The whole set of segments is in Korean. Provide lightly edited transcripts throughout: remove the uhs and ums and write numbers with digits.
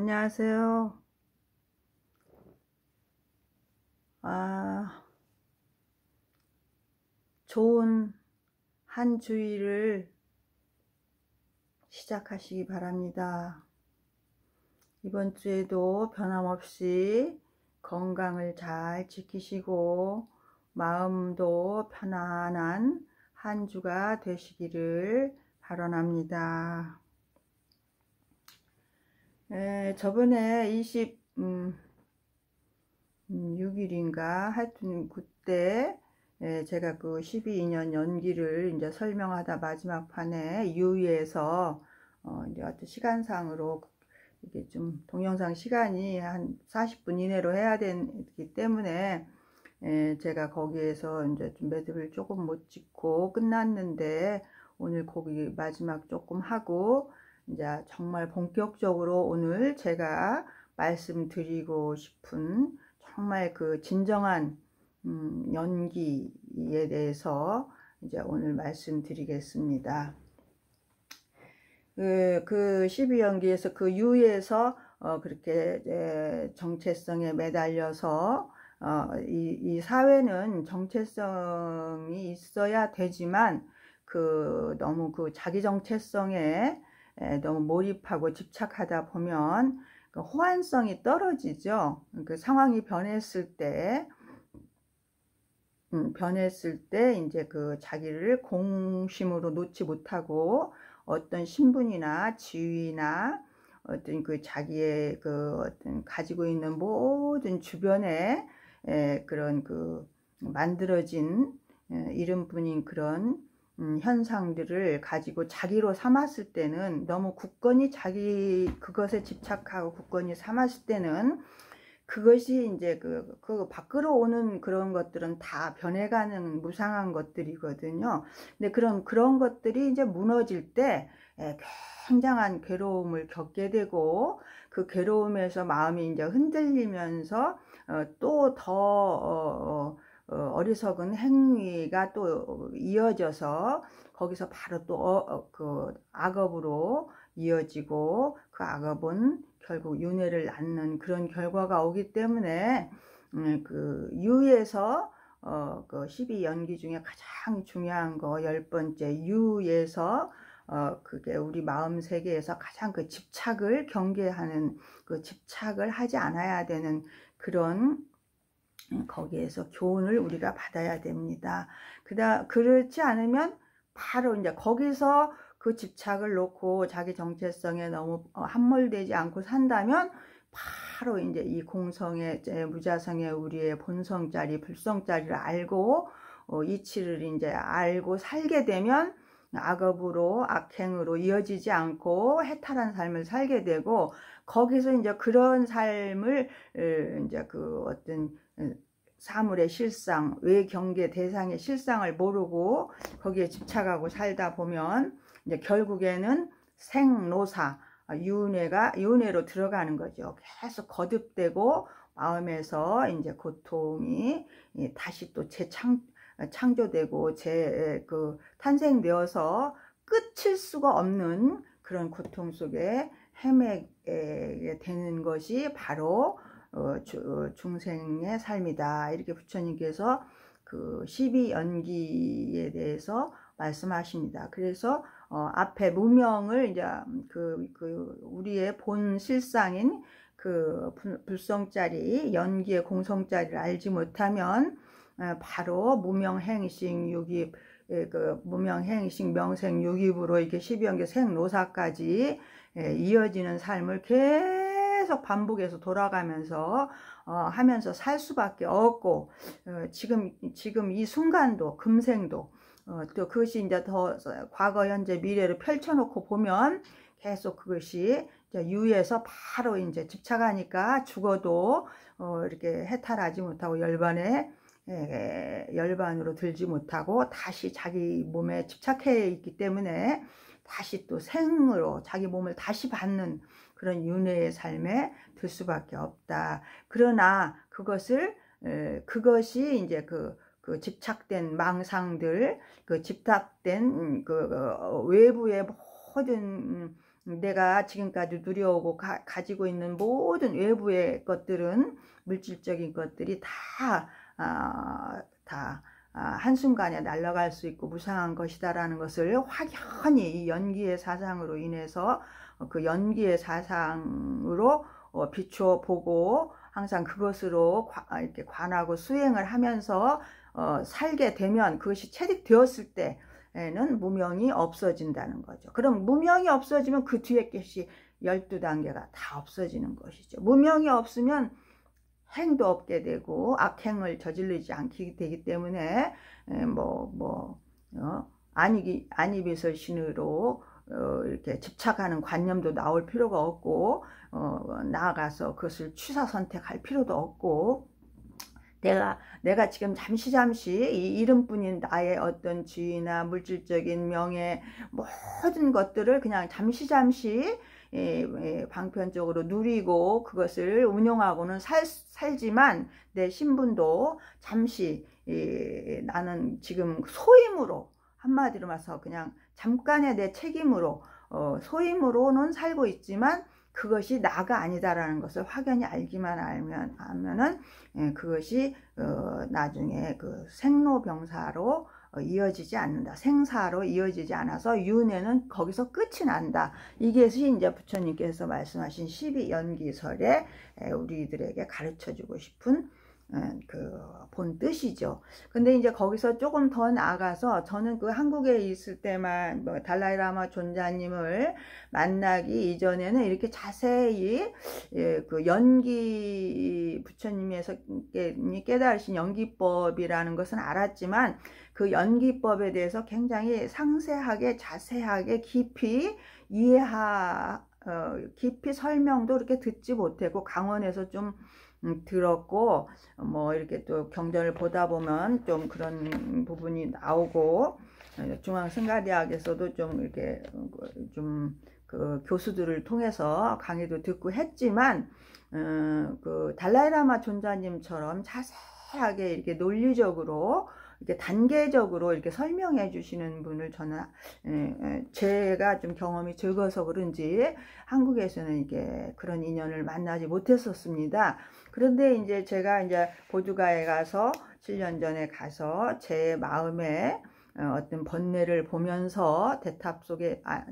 안녕하세요. 좋은 한 주일을 시작하시기 바랍니다. 이번 주에도 변함없이 건강을 잘 지키시고 마음도 편안한 한 주가 되시기를 바라랍니다. 저번에 26일인가 하여튼 그때 제가 그 12인연 연기를 이제 설명하다 마지막 판에 유의해서 이제 어떤 시간상으로 이게 좀 동영상 시간이 한 40분 이내로 해야 되기 때문에 제가 거기에서 이제 좀 매듭을 조금 못 짓고 끝났는데, 오늘 거기 마지막 조금 하고 이제 정말 본격적으로 오늘 제가 말씀드리고 싶은 정말 그 진정한 연기에 대해서 이제 오늘 말씀드리겠습니다. 그 12연기에서 그 유에서 그렇게 정체성에 매달려서 이 사회는 정체성이 있어야 되지만 너무 그 자기 정체성에 너무 몰입하고 집착하다 보면 그 호환성이 떨어지죠. 그 상황이 변했을 때 이제 그 자기를 공심으로 놓지 못하고 어떤 신분이나 지위나 어떤 그 자기의 그 어떤 가지고 있는 모든 주변에 그런 그 만들어진 이름뿐인 그런 현상들을 가지고 자기로 삼았을 때는, 너무 굳건히 그것에 집착하고 굳건히 삼았을 때는 그것이 이제 그 밖으로 오는 그런 것들은 다 변해가는 무상한 것들이거든요. 근데 그런 것들이 이제 무너질 때 굉장한 괴로움을 겪게 되고, 그 괴로움에서 마음이 이제 흔들리면서 또 더 어리석은 행위가 또 이어져서 거기서 바로 또 그 악업으로 이어지고, 그 악업은 결국 윤회를 낳는 그런 결과가 오기 때문에 그 유에서 그 12연기 중에 가장 중요한 거 10번째 유에서 그게 우리 마음 세계에서 가장 그 집착을 경계하는, 그 집착을 하지 않아야 되는 그런 거기에서 교훈을 우리가 받아야 됩니다. 그렇지 않으면 바로 이제 거기서 그 집착을 놓고 자기 정체성에 너무 함몰되지 않고 산다면 바로 이제 이 공성의 무자성의 우리의 본성짜리 불성짜리를 알고 이치를 이제 알고 살게 되면 악업으로 악행으로 이어지지 않고 해탈한 삶을 살게 되고, 거기서 이제 그런 삶을 이제 그 어떤 사물의 실상, 외경계 대상의 실상을 모르고 거기에 집착하고 살다 보면 이제 결국에는 생노사, 윤회로 들어가는 거죠. 계속 거듭되고 마음에서 이제 고통이 다시 또 창조되고 탄생되어서 끝일 수가 없는 그런 고통 속에 헤매게 되는 것이 바로 중생의 삶이다. 이렇게 부처님께서 그 12연기에 대해서 말씀하십니다. 그래서 앞에 무명을 이제 우리의 본 실상인 그 불성짜리 연기의 공성짜리를 알지 못하면 바로 무명행식 유깁, 그 무명행식 명생유깁으로 이렇게 12연계 생노사까지 이어지는 삶을 계속 반복해서 돌아가면서 하면서 살 수밖에 없고, 지금 이 순간도 금생도 또 그것이 이제 더 과거 현재 미래를 펼쳐놓고 보면 계속 그것이 유에서 바로 이제 집착하니까 죽어도 이렇게 해탈하지 못하고 열반으로 들지 못하고 다시 자기 몸에 집착해 있기 때문에 다시 또 생으로 자기 몸을 다시 받는 그런 윤회의 삶에 들 수밖에 없다. 그러나 그것이 이제 그 집착된 망상들, 그 집착된 외부의 모든 내가 지금까지 누려오고 가지고 있는 모든 외부의 것들은, 물질적인 것들이 다 한순간에 날아갈 수 있고 무상한 것이다라는 것을 확연히 이 연기의 사상으로 인해서 그 연기의 사상으로 비추어 보고 항상 그것으로 이렇게 관하고 수행을 하면서 살게 되면, 그것이 체득되었을 때에는 무명이 없어진다는 거죠. 그럼 무명이 없어지면 그 뒤에 것이 12단계가 다 없어지는 것이죠. 무명이 없으면 행도 없게 되고 악행을 저지르지 않게 되기 때문에 안이비설신으로 이렇게 집착하는 관념도 나올 필요가 없고, 나아가서 그것을 취사 선택할 필요도 없고, 내가 지금 잠시 이 이름뿐인 나의 어떤 지위나 물질적인 명예, 모든 것들을 그냥 잠시 방편적으로 누리고 그것을 운용하고는 살지만, 내 신분도 잠시 나는 지금 소임으로, 한마디로 말해서 그냥 잠깐의 내 책임으로 소임으로는 살고 있지만 그것이 나가 아니다라는 것을 확연히 알기만 하면은 그것이 나중에 그 생로병사로 이어지지 않는다. 생사로 이어지지 않아서 윤회는 거기서 끝이 난다. 이것이 이제 부처님께서 말씀하신 12연기설에 우리들에게 가르쳐주고 싶은 본 뜻이죠. 근데 이제 거기서 조금 더 나아가서, 저는 그 한국에 있을 때만 달라이라마 존자님을 만나기 이전에는 이렇게 자세히 그 연기, 부처님에서 깨달으신 연기법이라는 것은 알았지만, 그 연기법에 대해서 굉장히 상세하게 자세하게 깊이 깊이 설명도 이렇게 듣지 못했고, 강원에서 좀 들었고, 이렇게 또 경전을 보다 보면 좀 그런 부분이 나오고, 중앙승가대학에서도 좀 이렇게 그 교수들을 통해서 강의도 듣고 했지만, 그 달라이라마 존자님처럼 자세하게 이렇게 논리적으로 이렇게 단계적으로 이렇게 설명해 주시는 분을 저는 제가 좀 경험이 적어서 그런지 한국에서는 이게 그런 인연을 만나지 못했었습니다. 그런데 이제 제가 이제 보두가에 가서 7년 전에 가서 제 마음에 어떤 번뇌를 보면서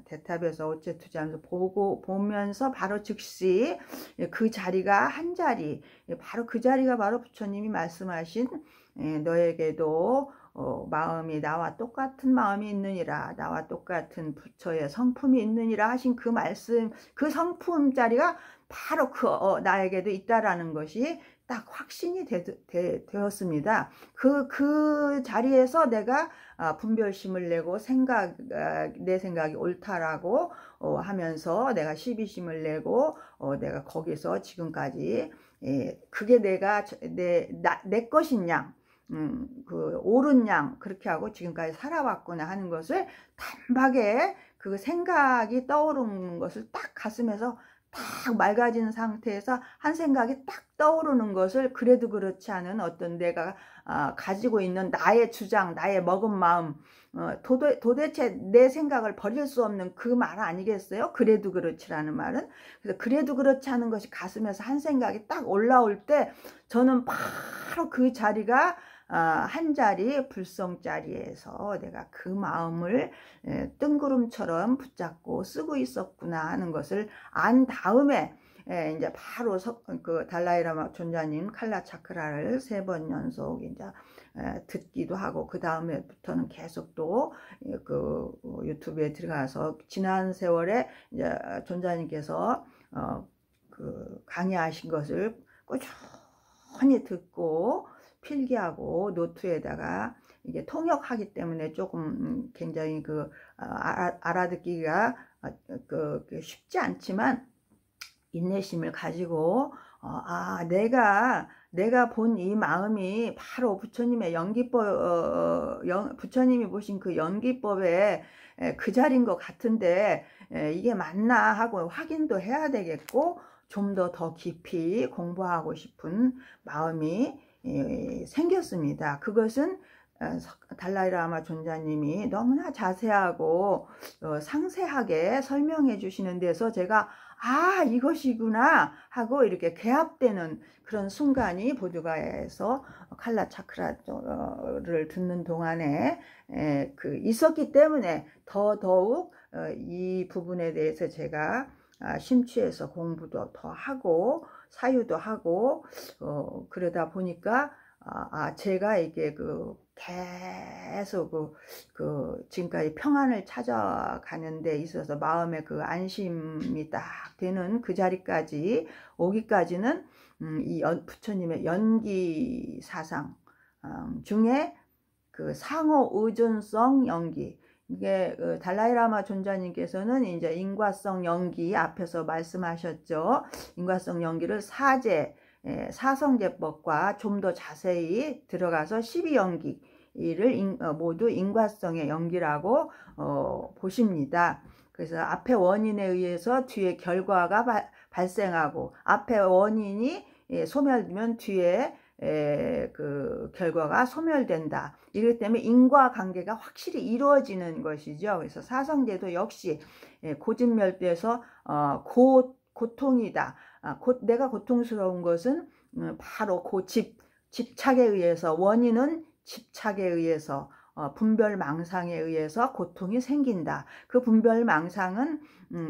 대탑에서 어째투지하면서 보면서 바로 즉시 그 자리가 한 자리, 바로 그 자리가 바로 부처님이 말씀하신 너에게도 마음이 나와 똑같은 마음이 있느니라, 나와 똑같은 부처의 성품이 있느니라 하신 그 말씀, 그 성품 자리가 바로 나에게도 있다라는 것이 딱 확신이 되었습니다. 그 자리에서 내가 분별심을 내고 내 생각이 옳다라고 하면서 내가 시비심을 내고 내가 거기서 지금까지 그게 내 것인 양, 그 옳은 양 그렇게 하고 지금까지 살아왔구나 하는 것을 단박에 그 생각이 떠오르는 것을 딱 가슴에서 딱 맑아진 상태에서 한 생각이 딱 떠오르는 것을, 그래도 그렇지 않은 어떤 내가 가지고 있는 나의 주장, 나의 먹은 마음, 도대체 내 생각을 버릴 수 없는 그 말 아니겠어요? 그래도 그렇지라는 말은. 그래서 그래도 그렇지 않은 것이 가슴에서 한 생각이 딱 올라올 때 저는 바로 그 자리가 한 자리 불성자리에서 내가 그 마음을 뜬구름처럼 붙잡고 쓰고 있었구나 하는 것을 안 다음에 이제 바로 그 달라이라마 존자님 칼라 차크라를 3번 연속 이제 듣기도 하고, 그 다음에부터는 계속 또 그 유튜브에 들어가서 지난 세월에 이제 존자님께서 그 강의하신 것을 꾸준히 듣고 필기하고 노트에다가 이게 통역하기 때문에 조금 굉장히 알아듣기가 쉽지 않지만 인내심을 가지고 내가 본 이 마음이 바로 부처님의 부처님이 보신 그 연기법의 그 자리인 것 같은데 이게 맞나 하고 확인도 해야 되겠고, 좀 더 깊이 공부하고 싶은 마음이 생겼습니다. 그것은 달라이라마 존자님이 너무나 자세하고 상세하게 설명해 주시는 데서 제가 이것이구나 하고 이렇게 개합되는 그런 순간이 보드가에서 칼라 차크라를 듣는 동안에 있었기 때문에 더더욱 이 부분에 대해서 제가 심취해서 공부도 더 하고 사유도 하고 그러다 보니까 제가 이게 계속 지금까지 평안을 찾아가는 데 있어서 마음의 안심이 딱 되는 그 자리까지 오기까지는 이 부처님의 연기 사상 중에 상호 의존성 연기, 이게 달라이라마 존자님께서는 이제 인과성 연기 앞에서 말씀하셨죠. 인과성 연기를 사성제법과 좀 더 자세히 들어가서 12연기를 모두 인과성의 연기라고 보십니다. 그래서 앞에 원인에 의해서 뒤에 결과가 발생하고, 앞에 원인이 소멸되면 뒤에 결과가 소멸된다. 이렇기 때문에 인과관계가 확실히 이루어지는 것이죠. 그래서 사성제도 역시 고진멸대에서 고통이다. 내가 고통스러운 것은 바로 집착에 의해서, 원인은 집착에 의해서 분별망상에 의해서 고통이 생긴다. 그 분별망상은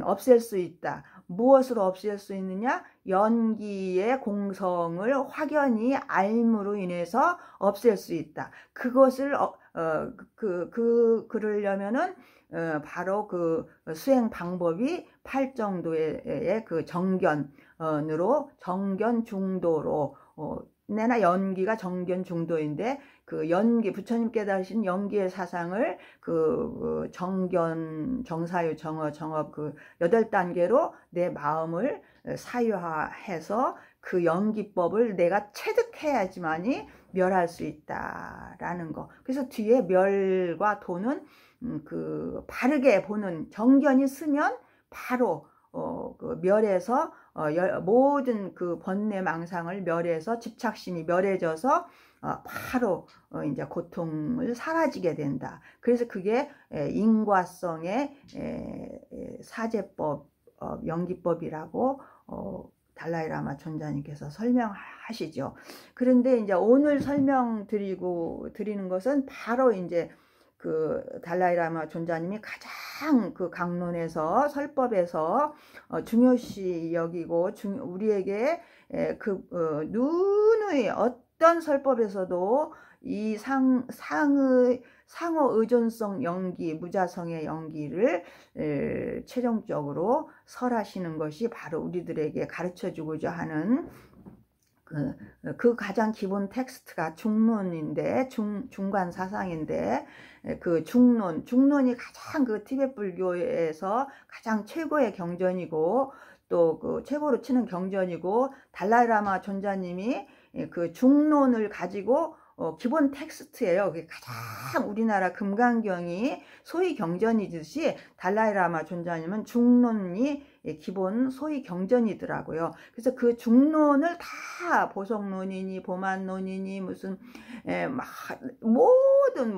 없앨 수 있다. 무엇으로 없앨 수 있느냐? 연기의 공성을 확연히 알므로 인해서 없앨 수 있다. 그것을 그러려면은 바로 수행 방법이 8정도의 정견으로, 정견 중도로, 내나 연기가 정견 중도인데 연기, 부처님 깨달으신 연기의 사상을 정견, 정사유, 정어, 정업 8단계로 내 마음을 사유화해서 그 연기법을 내가 체득해야지만이 멸할 수 있다라는 거. 그래서 뒤에 멸과 도는 바르게 보는 정견이 쓰면 바로 멸해서 모든 번뇌 망상을 멸해서 집착심이 멸해져서 바로 이제 고통을 사라지게 된다. 그래서 그게 인과성의 사제법, 연기법이라고 달라이라마 존자님께서 설명하시죠. 그런데 이제 오늘 드리는 것은 바로 이제 달라이라마 존자님이 가장 강론에서, 설법에서 중요시 여기고 우리에게 누누이 어떤 설법에서도 이 상호 의존성 연기, 무자성의 연기를 최종적으로 설하시는 것이 바로 우리들에게 가르쳐주고자 하는 가장 기본 텍스트가 중론인데, 중간 사상인데, 중론이 가장 티베트 불교에서 가장 최고의 경전이고, 또 최고로 치는 경전이고, 달라이라마 존자님이 중론을 가지고 기본 텍스트예요. 그게 가장 우리나라 금강경이 소위 경전이듯이 달라이라마 존자님은 중론이 기본 소위 경전이더라고요. 그래서 그 중론을 다 보석론이니 보만론이니 무슨 모든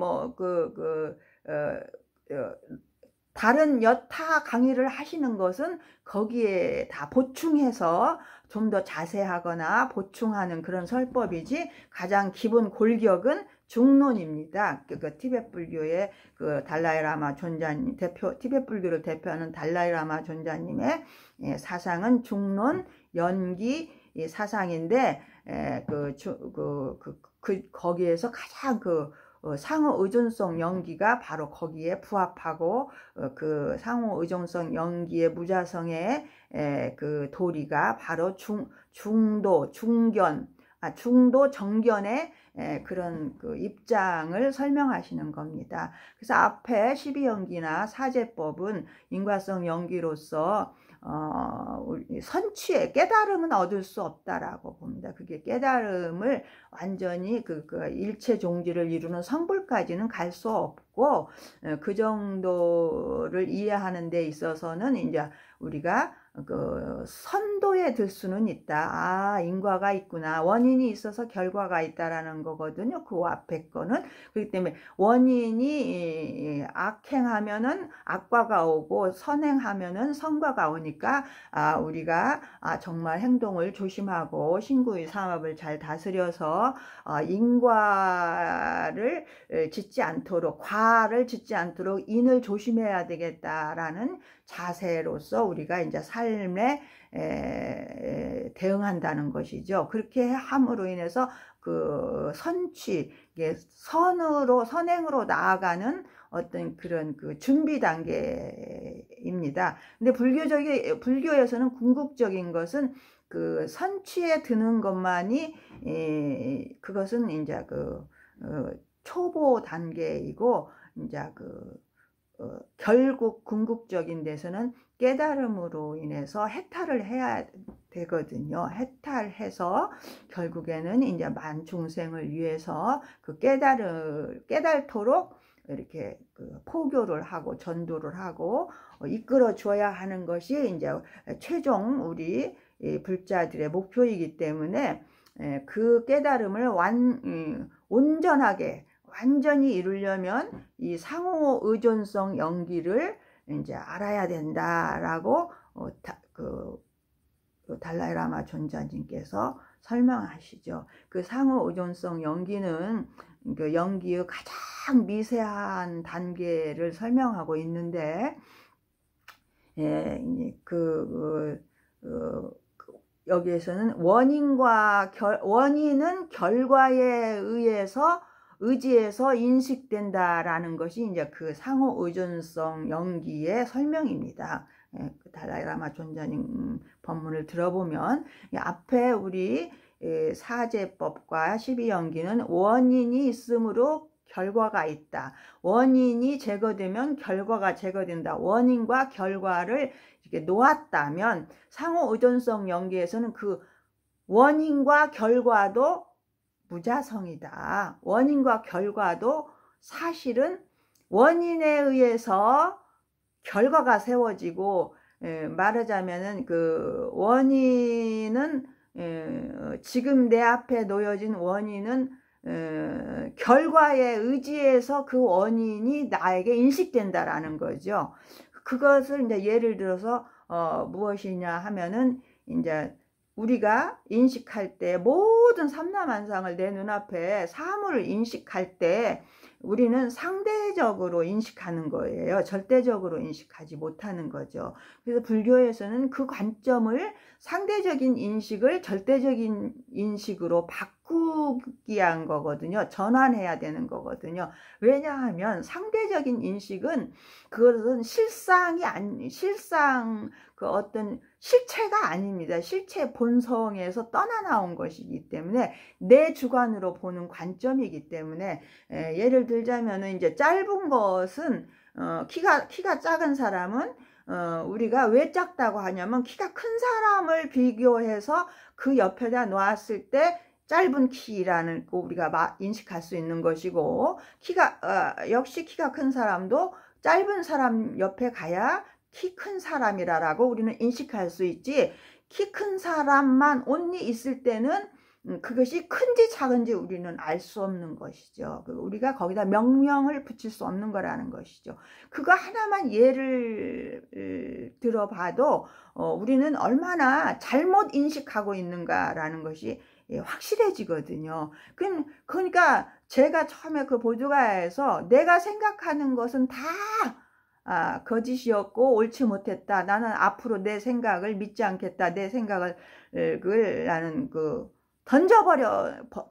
다른 여타 강의를 하시는 것은 거기에 다 보충해서 좀 더 자세하거나 보충하는 그런 설법이지, 가장 기본 골격은 중론입니다. 티베트 불교의 달라이라마 존자님, 티베트 불교를 대표하는 달라이라마 존자님의 사상은 중론, 연기 사상인데, 거기에서 가장 상호 의존성 연기가 바로 거기에 부합하고, 상호 의존성 연기의 무자성의 도리가 바로 중도, 중도 정견의 그런 입장을 설명하시는 겁니다. 그래서 앞에 12연기나 사제법은 인과성 연기로서 선취의 깨달음은 얻을 수 없다라고 봅니다. 그게 깨달음을 완전히 일체 종지를 이루는 성불까지는 갈 수 없고, 그 정도를 이해하는 데 있어서는 이제 우리가 그 선도에 들 수는 있다. 아, 인과가 있구나. 원인이 있어서 결과가 있다라는 거거든요. 그 앞에 거는. 그렇기 때문에 원인이 악행하면은 악과가 오고 선행하면은 선과가 오니까 우리가 정말 행동을 조심하고 신구의 삼업을 잘 다스려서 인과를 짓지 않도록, 과를 짓지 않도록 인을 조심해야 되겠다라는 자세로서 우리가 이제 삶에 대응한다는 것이죠. 그렇게 함으로 인해서 그 선취, 선행으로 나아가는 어떤 그런 그 준비 단계입니다. 근데 불교에서는 궁극적인 것은 그 선취에 드는 것만이 그것은 이제 그 초보 단계이고, 이제 결국 궁극적인 데서는 깨달음으로 인해서 해탈을 해야 되거든요. 해탈해서 결국에는 이제 만중생을 위해서 그 깨달도록 이렇게 포교를 하고 전도를 하고 이끌어 줘야 하는 것이 이제 최종 우리 불자들의 목표이기 때문에 그 깨달음을 온전하게 완전히 이루려면 이 상호 의존성 연기를 이제 알아야 된다라고 달라이라마 존자님께서 설명하시죠. 그 상호 의존성 연기는 그 연기의 가장 미세한 단계를 설명하고 있는데, 여기에서는 원인은 결과에 의지해서 인식된다라는 것이 이제 그 상호 의존성 연기의 설명입니다. 달라이라마 존자님 법문을 들어보면 앞에 우리 사제법과 12연기는 원인이 있으므로 결과가 있다. 원인이 제거되면 결과가 제거된다. 원인과 결과를 이렇게 놓았다면 상호 의존성 연기에서는 그 원인과 결과도 무자성이다. 원인과 결과도 사실은 원인에 의해서 결과가 세워지고, 말하자면은 그 원인은 지금 내 앞에 놓여진 원인은 결과에 의지해서 그 원인이 나에게 인식된다라는 거죠. 그것을 이제 예를 들어서 무엇이냐 하면은 이제 우리가 인식할 때 모든 삼라만상을 내 눈앞에 사물을 인식할 때 우리는 상대적으로 인식하는 거예요. 절대적으로 인식하지 못하는 거죠. 그래서 불교에서는 그 관점을 상대적인 인식을 절대적인 인식으로 바꾸기 위한 거거든요. 전환해야 되는 거거든요. 왜냐하면 상대적인 인식은 그것은 그 어떤 실체가 아닙니다. 실체 본성에서 떠나 나온 것이기 때문에 내 주관으로 보는 관점이기 때문에 예를 들자면은 이제 짧은 것은 키가 작은 사람은 우리가 왜 작다고 하냐면 키가 큰 사람을 비교해서 그 옆에다 놓았을 때 짧은 키라는 거 우리가 인식할 수 있는 것이고, 역시 키가 큰 사람도 짧은 사람 옆에 가야 키 큰 사람이라고 우리는 인식할 수 있지, 키 큰 사람만 온리 있을 때는 그것이 큰지 작은지 우리는 알 수 없는 것이죠. 우리가 거기다 명명을 붙일 수 없는 거라는 것이죠. 그거 하나만 예를 들어봐도 우리는 얼마나 잘못 인식하고 있는가라는 것이 확실해지거든요. 그러니까 제가 처음에 그 보조가에서 내가 생각하는 것은 다 거짓이었고 옳지 못했다. 나는 앞으로 내 생각을 믿지 않겠다. 내 생각을 나는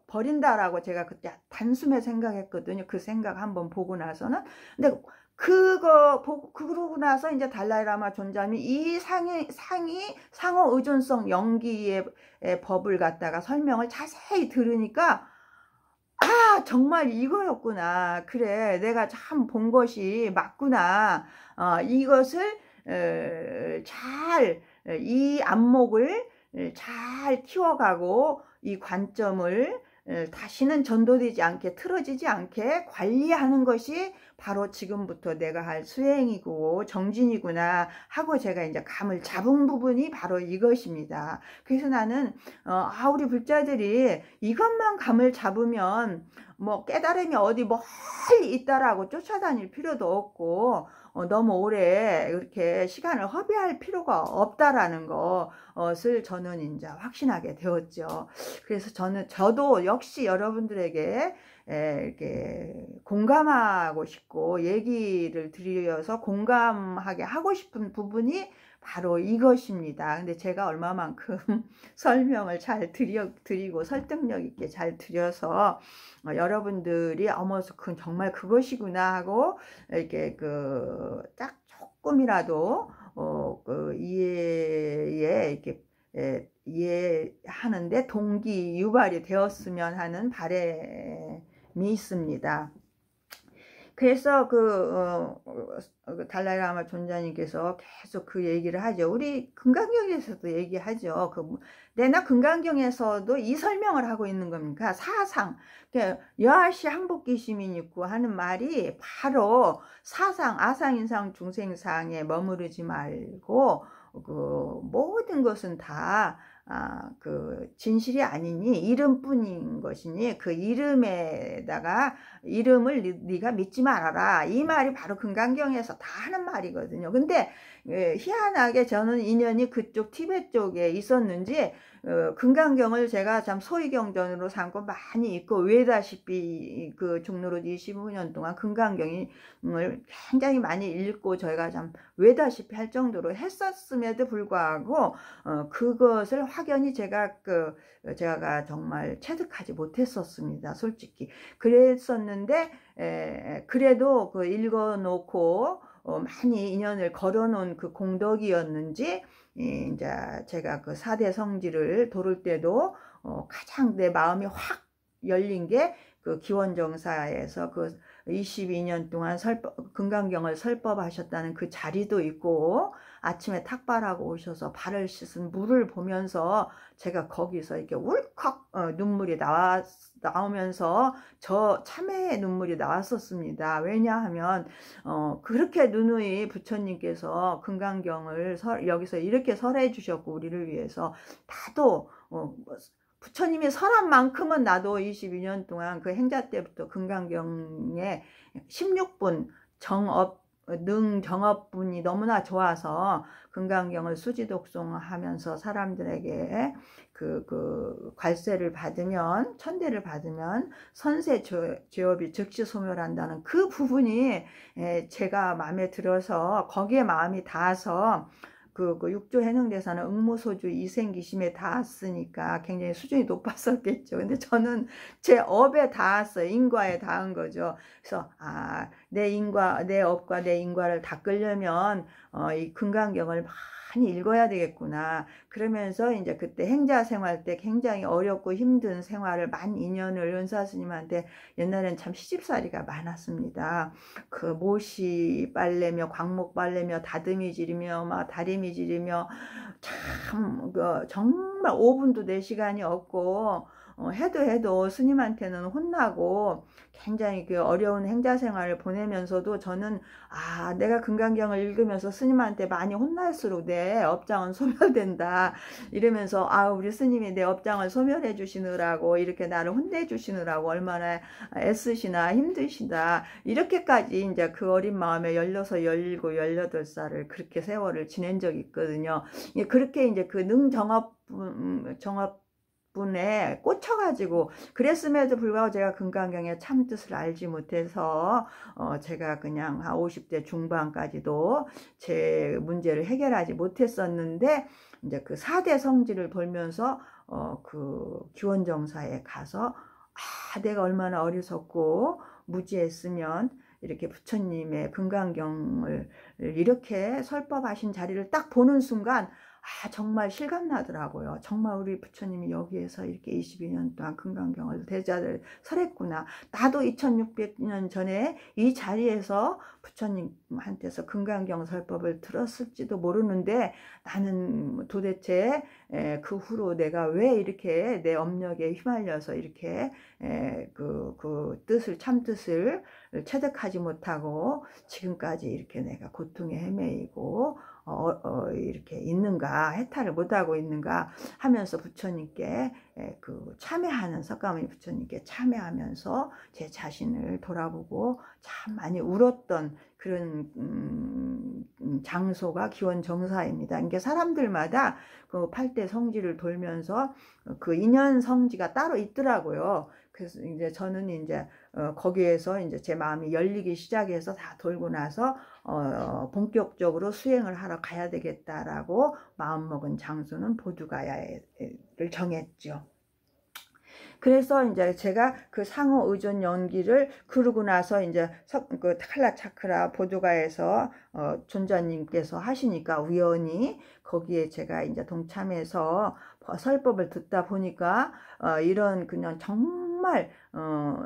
버린다라고 제가 그때 단숨에 생각했거든요. 그 생각 한번 보고 나서는. 근데 그러고 나서 이제 달라이라마 존자님이 이 상호 의존성 연기의 법을 갖다가 설명을 자세히 들으니까 정말 이거였구나. 그래, 내가 참 본 것이 맞구나. 이것을 이 안목을 잘 키워가고 이 관점을 다시는 전도되지 않게, 틀어지지 않게 관리하는 것이 바로 지금부터 내가 할 수행이고 정진이구나 하고 제가 이제 감을 잡은 부분이 바로 이것입니다. 그래서 나는 우리 불자들이 이것만 감을 잡으면 뭐 깨달음이 어디 멀리 있다라고 쫓아다닐 필요도 없고 너무 오래 이렇게 시간을 허비할 필요가 없다라는 것을 저는 이제 확신하게 되었죠. 그래서 저도 역시 여러분들에게 이렇게 공감하고 싶고 얘기를 드려서 공감하게 하고 싶은 부분이 바로 이것입니다. 근데 제가 얼마만큼 설명을 잘 드리고 설득력 있게 잘 드려서 여러분들이 어머 정말 그것이구나 하고 이렇게 딱 조금이라도 이해에 이렇게 이해하는데 동기 유발이 되었으면 하는 바람이 있습니다. 그래서 달라이라마 존자님께서 계속 그 얘기를 하죠. 우리 금강경에서도 얘기하죠. 내나 금강경에서도 이 설명을 하고 있는 겁니까? 사상, 여하시 항복기시민 있고 하는 말이 바로 사상, 아상인상, 중생상에 머무르지 말고 모든 것은 다 진실이 아니니 이름뿐인 것이니 그 이름에다가 이름을 네가 믿지 말아라. 이 말이 바로 금강경에서 다 하는 말이거든요. 근데 희한하게 저는 인연이 그쪽 티베트 쪽에 있었는지 금강경을 제가 참 소위경전으로 삼고 많이 읽고 외다시피 그 종로로 25년 동안 금강경을 굉장히 많이 읽고 저희가 참 외다시피 할 정도로 했었음에도 불구하고 그것을 확연히 제가 정말 체득하지 못했었습니다. 솔직히 그랬었는데 그래도 읽어놓고 많이 인연을 걸어놓은 그 공덕이었는지 이제 제가 4대 성지를 도를 때도 가장 내 마음이 확 열린 게 기원정사에서 22년 동안 금강경을 설법하셨다는 그 자리도 있고 아침에 탁발하고 오셔서 발을 씻은 물을 보면서 제가 거기서 이렇게 울컥 눈물이 나오면서 저 참회의 눈물이 나왔었습니다. 왜냐하면 그렇게 누누이 부처님께서 금강경을 여기서 이렇게 설해 주셨고 우리를 위해서 나도 부처님이 설한 만큼은 나도 22년 동안 그 행자 때부터 금강경에 16분 정업분이 너무나 좋아서 금강경을 수지독송하면서 사람들에게 관세를 받으면 천대를 받으면 선세 죄업이 즉시 소멸한다는 그 부분이 제가 마음에 들어서 거기에 마음이 닿아서 육조 해능대사는 응모소주 이생기심에 닿았으니까 굉장히 수준이 높았었겠죠. 근데 저는 제 업에 닿았어요. 인과에 닿은 거죠. 그래서 내 업과 내 인과를 닦으려면 이 금강경을 많이 읽어야 되겠구나. 그러면서 이제 그때 행자 생활 때 굉장히 어렵고 힘든 생활을 만 인연을 은사스님한테 옛날엔 참 시집살이가 많았습니다. 모시 빨래며 광목 빨래며 다듬이 지르며 막 다리미 지르며 참 정말 5분도 내 시간이 없고 해도 스님한테는 혼나고 굉장히 어려운 행자 생활을 보내면서도 저는 내가 금강경을 읽으면서 스님한테 많이 혼날수록 내 업장은 소멸된다 이러면서 우리 스님이 내 업장을 소멸해 주시느라고 이렇게 나를 혼내 주시느라고 얼마나 애쓰시나 힘드시다 이렇게까지 이제 그 어린 마음에 16, 17, 18살을 그렇게 세월을 지낸 적이 있거든요. 그렇게 이제 분에 꽂혀가지고 그랬음에도 불구하고 제가 금강경의 참뜻을 알지 못해서 제가 그냥 한 50대 중반까지도 제 문제를 해결하지 못했었는데 이제 4대 성지를 돌면서 기원정사에 가서 내가 얼마나 어리석고 무지했으면 이렇게 부처님의 금강경을 이렇게 설법하신 자리를 딱 보는 순간 정말 실감나더라고요. 정말 우리 부처님이 여기에서 이렇게 22년 동안 금강경을 대자를 설했구나. 나도 2600년 전에 이 자리에서 부처님한테서 금강경 설법을 들었을지도 모르는데 나는 도대체 그 후로 내가 왜 이렇게 내 업력에 휘말려서 이렇게 그 뜻을, 참뜻을 체득하지 못하고 지금까지 이렇게 내가 고통에 헤매이고 이렇게 있는가, 해탈을 못하고 있는가 하면서 부처님께 그 참회하는, 석가모니 부처님께 참회하면서 제 자신을 돌아보고 참 많이 울었던 그런 장소가 기원정사입니다. 그러니까 사람들마다 그 8대 성지를 돌면서 그 인연 성지가 따로 있더라고요. 그래서 이제 저는 이제 거기에서 이제 제 마음이 열리기 시작해서 다 돌고 나서 본격적으로 수행을 하러 가야 되겠다라고 마음먹은 장소는 보두가야를 정했죠. 그래서 이제 제가 그 상호 의존 연기를 그러고 나서 이제 그 칼라 차크라 보두가에서 존자님께서 하시니까 우연히 거기에 제가 이제 동참해서 설법을 듣다 보니까 이런 그냥 정말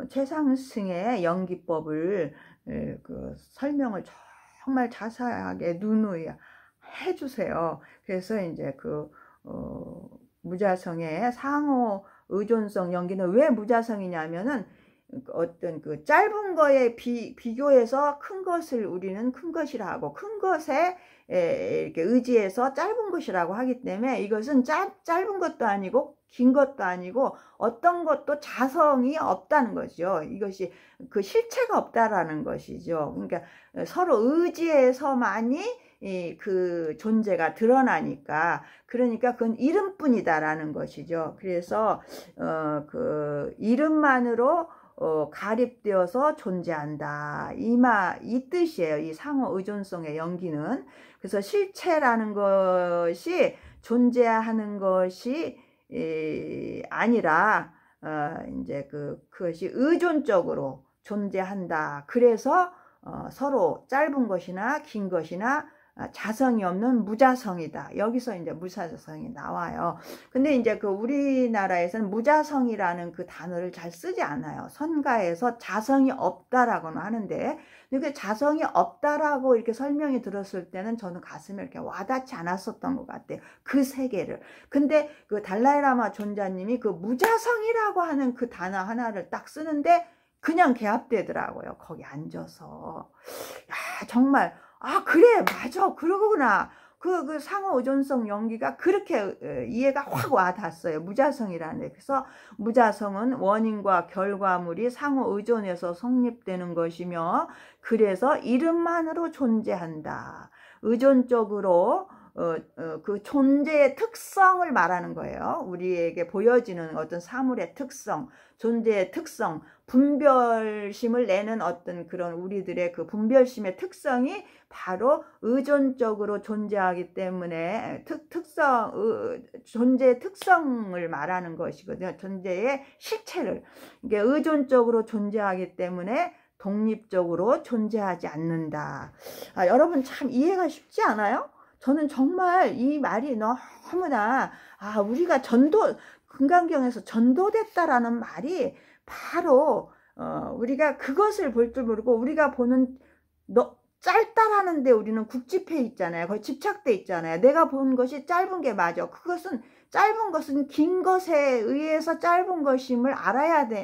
최상승의 연기법을 그 설명을 정말 자세하게 누누이 해주세요. 그래서 이제 그 무자성의 상호 의존성 연기는 왜 무자성이냐면은 어떤 그 짧은 거에 비교해서 큰 것을 우리는 큰 것이라 하고 큰 것에 이렇게 의지해서 짧은 것이라고 하기 때문에 이것은 짧은 것도 아니고 긴 것도 아니고 어떤 것도 자성이 없다는 거죠. 이것이 그 실체가 없다라는 것이죠. 그러니까 서로 의지해서만이 그 존재가 드러나니까, 그러니까 그건 이름뿐이다라는 것이죠. 그래서 그 이름만으로 가립되어서 존재한다, 이 뜻이에요. 이 상호 의존성의 연기는. 그래서 실체라는 것이 존재하는 것이 아니라 이제 그것이 의존적으로 존재한다. 그래서 서로 짧은 것이나 긴 것이나 자성이 없는 무자성이다. 여기서 이제 무자성이 나와요. 근데 이제 그 우리나라에서는 무자성이라는 그 단어를 잘 쓰지 않아요. 선가에서 자성이 없다라고는 하는데, 근데 자성이 없다라고 이렇게 설명이 들었을 때는 저는 가슴에 이렇게 와닿지 않았었던 것 같아요. 그 세계를. 근데 그 달라이라마 존자님이 그 무자성이라고 하는 그 단어 하나를 딱 쓰는데 그냥 개합되더라고요. 거기 앉아서. 야, 정말 그래, 맞아, 그러구나. 그 상호 의존성 연기가 그렇게 이해가 확 와닿았어요. 무자성이라는. 그래서 무자성은 원인과 결과물이 상호 의존해서 성립되는 것이며, 그래서 이름만으로 존재한다. 의존적으로 그 존재의 특성을 말하는 거예요. 우리에게 보여지는 어떤 사물의 특성, 존재의 특성, 분별심을 내는 어떤 그런 우리들의 그 분별심의 특성이 바로 의존적으로 존재하기 때문에 존재의 특성을 말하는 것이거든요. 존재의 실체를. 이게 의존적으로 존재하기 때문에 독립적으로 존재하지 않는다. 여러분 참 이해가 쉽지 않아요? 저는 정말 이 말이 너무나 우리가 금강경에서 전도됐다라는 말이 바로 우리가 그것을 볼 줄 모르고 우리가 보는 짧다라는데 우리는 국집해 있잖아요. 거의 집착돼 있잖아요. 내가 본 것이 짧은 게 맞아. 그것은 짧은 것은 긴 것에 의해서 짧은 것임을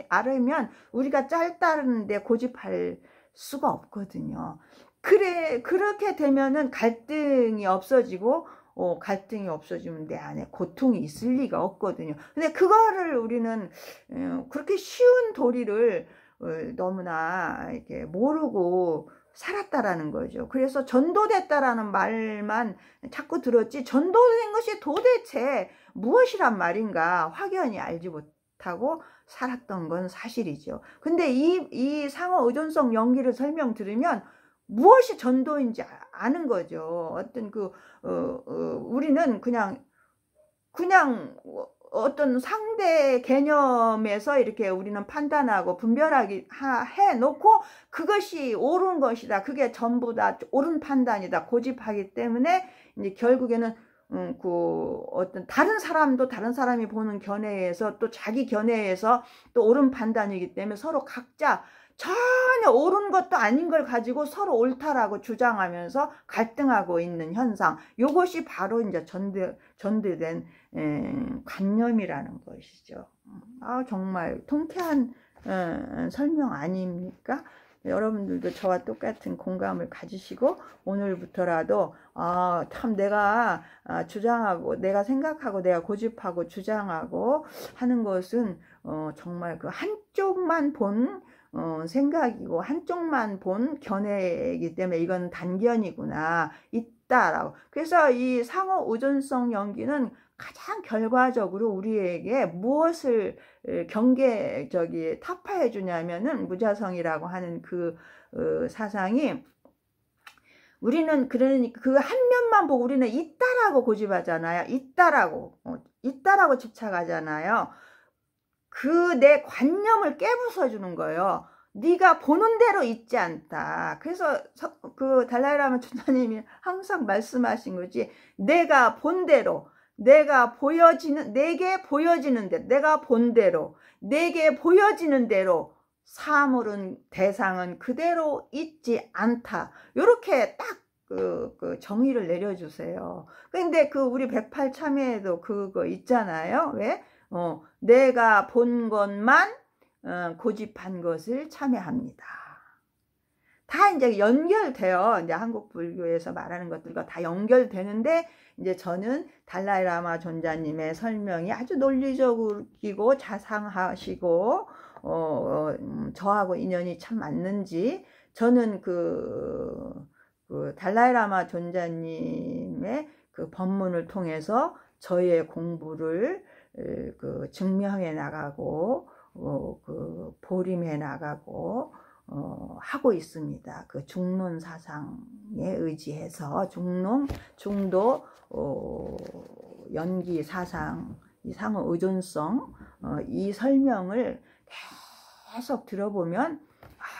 알으면 우리가 짧다는데 고집할 수가 없거든요. 그렇게 되면은 갈등이 없어지고 갈등이 없어지면 내 안에 고통이 있을 리가 없거든요. 근데 그거를 우리는 그렇게 쉬운 도리를 너무나 이렇게 모르고 살았다라는 거죠. 그래서 전도됐다라는 말만 자꾸 들었지, 전도된 것이 도대체 무엇이란 말인가 확연히 알지 못하고 살았던 건 사실이죠. 근데 이 상호 의존성 연기를 설명 들으면 무엇이 전도인지 아는 거죠. 어떤 우리는 그냥 어떤 상대 개념에서 이렇게 우리는 판단하고 분별하기 해놓고 그것이 옳은 것이다, 그게 전부 다 옳은 판단이다 고집하기 때문에 이제 결국에는 어떤 다른 사람도 다른 사람이 보는 견해에서 또 자기 견해에서 또 옳은 판단이기 때문에 서로 각자 전혀 옳은 것도 아닌 걸 가지고 서로 옳다라고 주장하면서 갈등하고 있는 현상. 요것이 바로 이제 전제된 관념이라는 것이죠. 정말 통쾌한 설명 아닙니까? 여러분들도 저와 똑같은 공감을 가지시고 오늘부터라도 참 내가 주장하고 내가 생각하고 내가 고집하고 주장하고 하는 것은 정말 그 한쪽만 본 생각이고 한쪽만 본 견해이기 때문에 이건 단견이구나 있다라고. 그래서 이 상호 의존성 연기는 가장 결과적으로 우리에게 무엇을 타파해 주냐면은 무자성이라고 하는 그 사상이, 우리는 그러니까 그 한 면만 보고 우리는 있다라고 고집하잖아요. 있다라고 집착하잖아요. 그 내 관념을 깨부숴 주는 거예요. 네가 보는 대로 있지 않다. 그래서 그 달라이라마 천자님이 항상 말씀하신 거지. 내가 본 대로, 내가 보여지는, 내게 보여지는 대로, 내가 본 대로, 내게 보여지는 대로 사물은, 대상은 그대로 있지 않다. 요렇게 딱 그 정의를 내려주세요. 근데 우리 108참회에도 그거 있잖아요. 왜? 내가 본 것만 고집한 것을 참회합니다. 다 이제 연결돼요. 이제 한국 불교에서 말하는 것들과 다 연결되는데, 이제 저는 달라이라마 존자님의 설명이 아주 논리적이고 자상하시고 저하고 인연이 참 맞는지, 저는 그 달라이라마 존자님의 그 법문을 통해서 저의 공부를 증명해 나가고 보림해 나가고 하고 있습니다. 그 중론 사상에 의지해서 중도 연기 사상, 이 상호 의존성, 이 설명을 계속 들어보면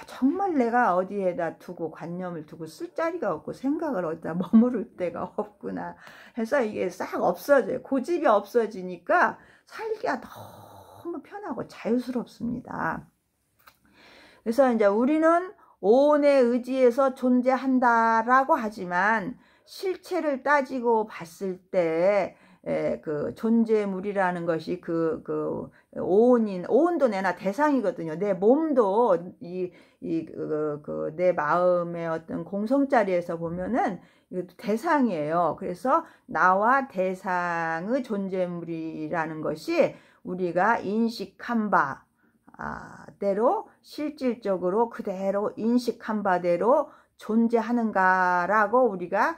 정말 내가 어디에다 두고 관념을 두고 쓸 자리가 없고 생각을 어디다 머무를 데가 없구나 해서 이게 싹 없어져요. 고집이 없어지니까 살기가 너무 편하고 자유스럽습니다. 그래서 이제 우리는 오온의 의지에서 존재한다라고 하지만 실체를 따지고 봤을 때 그 존재물이라는 것이 오온도 내나 대상이거든요. 내 몸도 내 마음의 어떤 공성자리에서 보면은 이것도 대상이에요. 그래서 나와 대상의 존재물이라는 것이 우리가 인식한 바 대로 실질적으로 그대로 인식한 바대로 존재하는가라고 우리가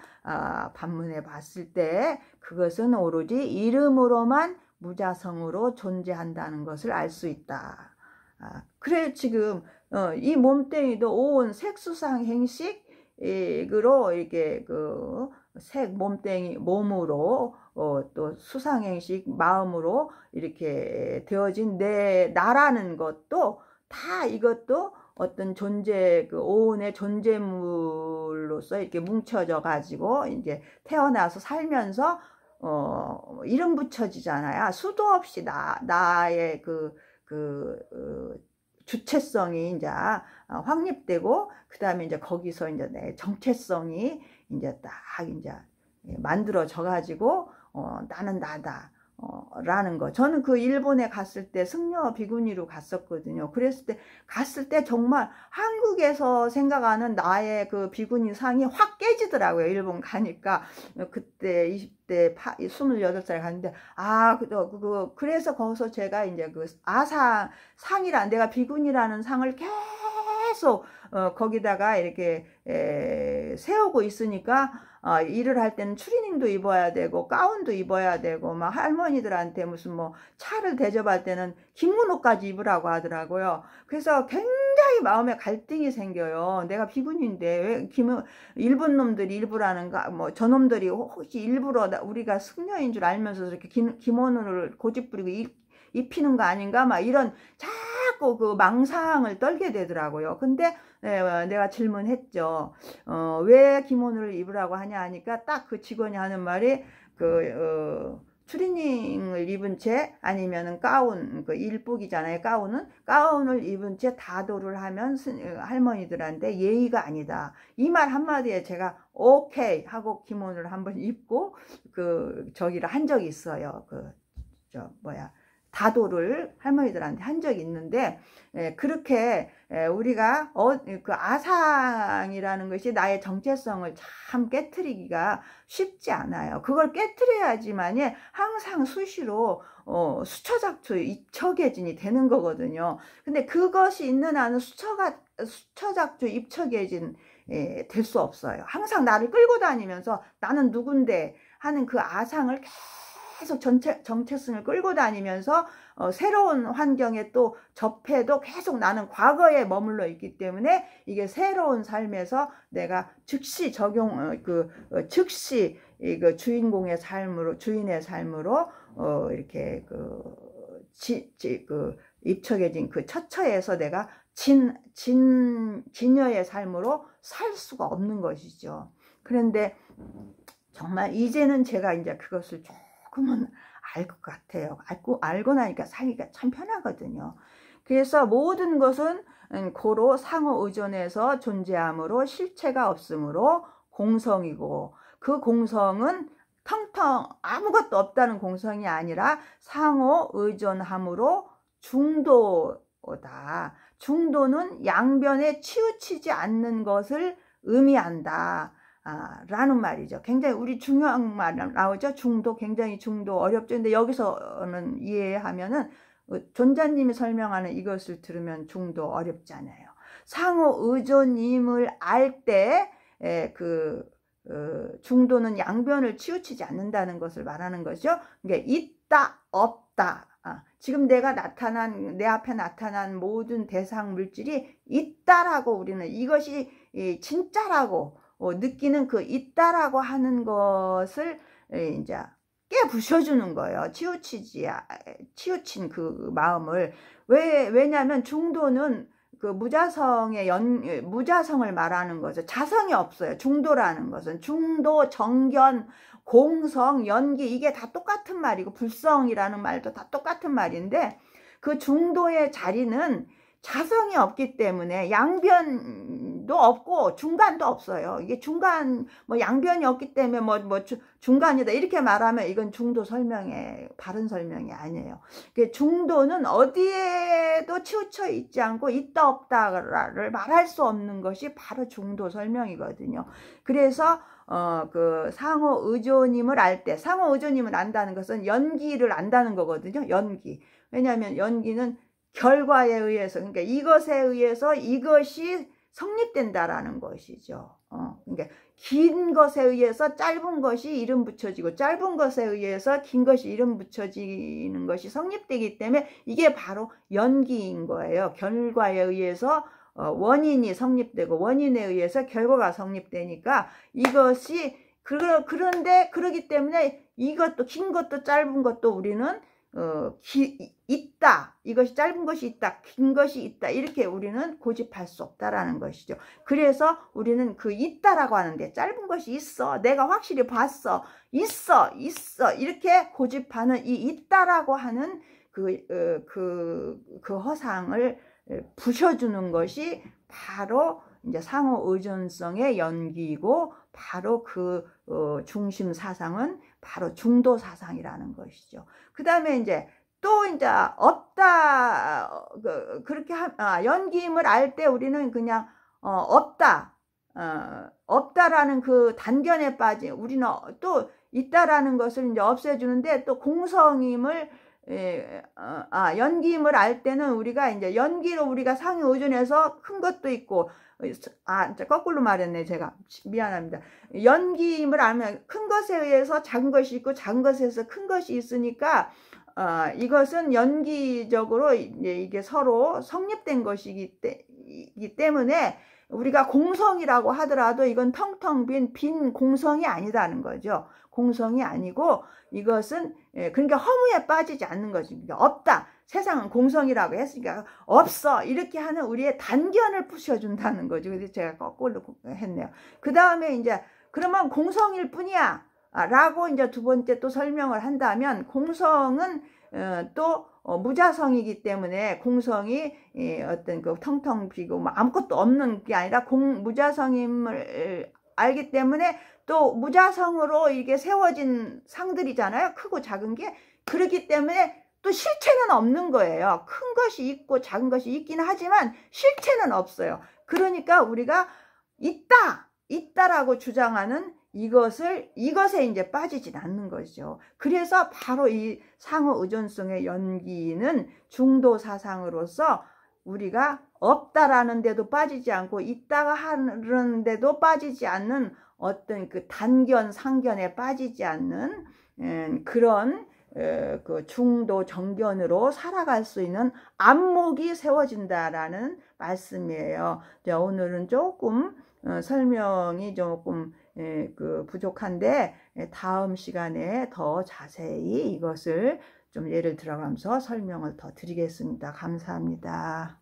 반문해 봤을 때 그것은 오로지 이름으로만 무자성으로 존재한다는 것을 알 수 있다. 그래 지금 이 몸뚱이도 오온 색수상 행식으로 이렇게 색 몸뚱이 몸으로 또 수상행식 마음으로 이렇게 되어진 나라는 것도 다 이것도 어떤 오온의 존재물로서 이렇게 뭉쳐져 가지고 이제 태어나서 살면서 이름 붙여지잖아요. 수도 없이 나의 주체성이 이제 확립되고, 그 다음에 이제 거기서 이제 내 정체성이 이제 딱 이제 만들어져 가지고 나는 나다 라는 거. 저는 일본에 갔을 때 승려 비구니로 갔었거든요. 갔을 때 정말 한국에서 생각하는 나의 비구니 상이 확 깨지더라고요. 일본 가니까. 그때 20대 28살 갔는데 그래서 거기서 제가 이제 상이란 내가 비구니라는 상을 계속 거기다가 이렇게 세우고 있으니까 일을 할 때는 추리닝도 입어야 되고 가운도 입어야 되고 막 할머니들한테 무슨 차를 대접할 때는 기모노까지 입으라고 하더라고요. 그래서 굉장히 마음에 갈등이 생겨요. 내가 비구니인데 왜 일본 놈들이 입으라는가, 저놈들이 혹시 일부러 우리가 승려인 줄 알면서 이렇게 기모노를 고집부리고 입히는 거 아닌가, 막 이런 자꾸 망상을 떨게 되더라고요. 근데 내가 질문했죠. 왜 기모노를 입으라고 하냐 하니까 딱 직원이 하는 말이 추리닝을 입은 채 아니면은 가운, 일복이잖아요. 가운을 입은 채 다도를 하면 할머니들한테 예의가 아니다. 이 말 한마디에 제가 오케이 하고 기본을 한번 입고 저기를 한 적이 있어요. 다도를 할머니들한테 한 적이 있는데, 그렇게 우리가 그 아상이라는 것이 나의 정체성을 참 깨트리기가 쉽지 않아요. 그걸 깨트려야지만이 항상 수시로 수처작초 입처계진이 되는 거거든요. 근데 그것이 있는 한은 수처작초 입처계진 될 수 없어요. 항상 나를 끌고 다니면서 나는 누군데 하는 그 아상을 계속 정체성을 끌고 다니면서 새로운 환경에 또 접해도 계속 나는 과거에 머물러 있기 때문에 이게 새로운 삶에서 내가 즉시 즉시 주인공의 삶으로, 주인의 삶으로 이렇게 입척해진 그 처처에서 내가 진여의 삶으로 살 수가 없는 것이죠. 그런데 정말 이제는 제가 이제 그것을 조금은 알 것 같아요. 알고 나니까 살기가 참 편하거든요. 그래서 모든 것은 고로 상호 의존해서 존재함으로 실체가 없으므로 공성이고, 그 공성은 텅텅 아무것도 없다는 공성이 아니라 상호 의존함으로 중도다. 중도는 양변에 치우치지 않는 것을 의미한다. 라는 말이죠. 굉장히 우리 중요한 말 나오죠. 중도, 굉장히 중도 어렵죠. 근데 여기서는 이해하면은 존자님이 설명하는 이것을 들으면 중도 어렵지 않아요. 상호 의존임을 알 때 중도는 양변을 치우치지 않는다는 것을 말하는 거죠. 그러니까 있다 없다. 지금 내 앞에 나타난 모든 대상 물질이 있다라고 우리는 이것이 진짜라고 느끼는 그 있다라고 하는 것을 이제 깨부셔주는 거예요. 치우친 그 마음을. 왜냐하면 중도는 그 무자성을 말하는 거죠. 자성이 없어요. 중도라는 것은. 중도, 정견, 공성, 연기, 이게 다 똑같은 말이고, 불성이라는 말도 다 똑같은 말인데, 그 중도의 자리는 자성이 없기 때문에 양변도 없고 중간도 없어요. 이게 양변이 없기 때문에 중간이다 이렇게 말하면 이건 중도 바른 설명이 아니에요. 중도는 어디에도 치우쳐 있지 않고 있다 없다를 말할 수 없는 것이 바로 중도 설명이거든요. 그래서 그 상호 의존임을 알 때, 상호 의존임을 안다는 것은 연기를 안다는 거거든요. 연기. 왜냐하면 연기는 결과에 의해서, 그러니까 이것에 의해서 이것이 성립된다라는 것이죠. 그러니까 긴 것에 의해서 짧은 것이 이름 붙여지고, 짧은 것에 의해서 긴 것이 이름 붙여지는 것이 성립되기 때문에 이게 바로 연기인 거예요. 결과에 의해서 원인이 성립되고, 원인에 의해서 결과가 성립되니까 이것이 그런데 그러기 때문에 이것도 긴 것도 짧은 것도 우리는 있다. 이것이 짧은 것이 있다. 긴 것이 있다. 이렇게 우리는 고집할 수 없다라는 것이죠. 그래서 우리는 그 있다라고 하는데 짧은 것이 있어. 내가 확실히 봤어. 있어. 이렇게 고집하는 이 있다라고 하는 그 허상을 부셔주는 것이 바로 이제 상호 의존성의 연기이고, 바로 그 중심 사상은 바로 중도 사상이라는 것이죠. 그 다음에 이제 또 이제 없다, 그렇게 연기임을 알 때 우리는 그냥 없다라는 그 단견에 빠진, 우리는 또 있다라는 것을 이제 없애주는데, 또 공성임을 연기임을 알 때는 우리가 이제 연기로 우리가 상위 의존해서 큰 것도 있고, 거꾸로 말했네. 제가 미안합니다. 연기임을 알면 큰 것에 의해서 작은 것이 있고, 작은 것에서 큰 것이 있으니까 이것은 연기적으로 이게 서로 성립된 것이기 때문에 우리가 공성이라고 하더라도 이건 텅텅 빈 공성이 아니다는 거죠. 공성이 아니고 이것은 그러니까 허무에 빠지지 않는 거죠. 그러니까 없다. 세상은 공성이라고 했으니까 없어. 이렇게 하는 우리의 단견을 부셔준다는 거죠. 그래서 제가 거꾸로 했네요. 그 다음에 이제 그러면 공성일 뿐이야. 라고 이제 두 번째 또 설명을 한다면, 공성은 또 무자성이기 때문에, 공성이 어떤 그 텅텅 비고 뭐 아무것도 없는 게 아니라 무자성임을 알기 때문에, 또 무자성으로 이게 세워진 상들이잖아요. 크고 작은 게. 그렇기 때문에 또 실체는 없는 거예요. 큰 것이 있고 작은 것이 있긴 하지만 실체는 없어요. 그러니까 우리가 있다라고 주장하는 이것에 이제 빠지진 않는 거죠. 그래서 바로 이 상호 의존성의 연기는 중도 사상으로서 우리가 없다라는 데도 빠지지 않고 있다가 하는 데도 빠지지 않는 어떤 그 단견 상견에 빠지지 않는 그런 그 중도 정견으로 살아갈 수 있는 안목이 세워진다라는 말씀이에요. 자, 오늘은 조금 설명이 조금 그 부족한데, 다음 시간에 더 자세히 이것을 좀 예를 들어가면서 설명을 더 드리겠습니다. 감사합니다.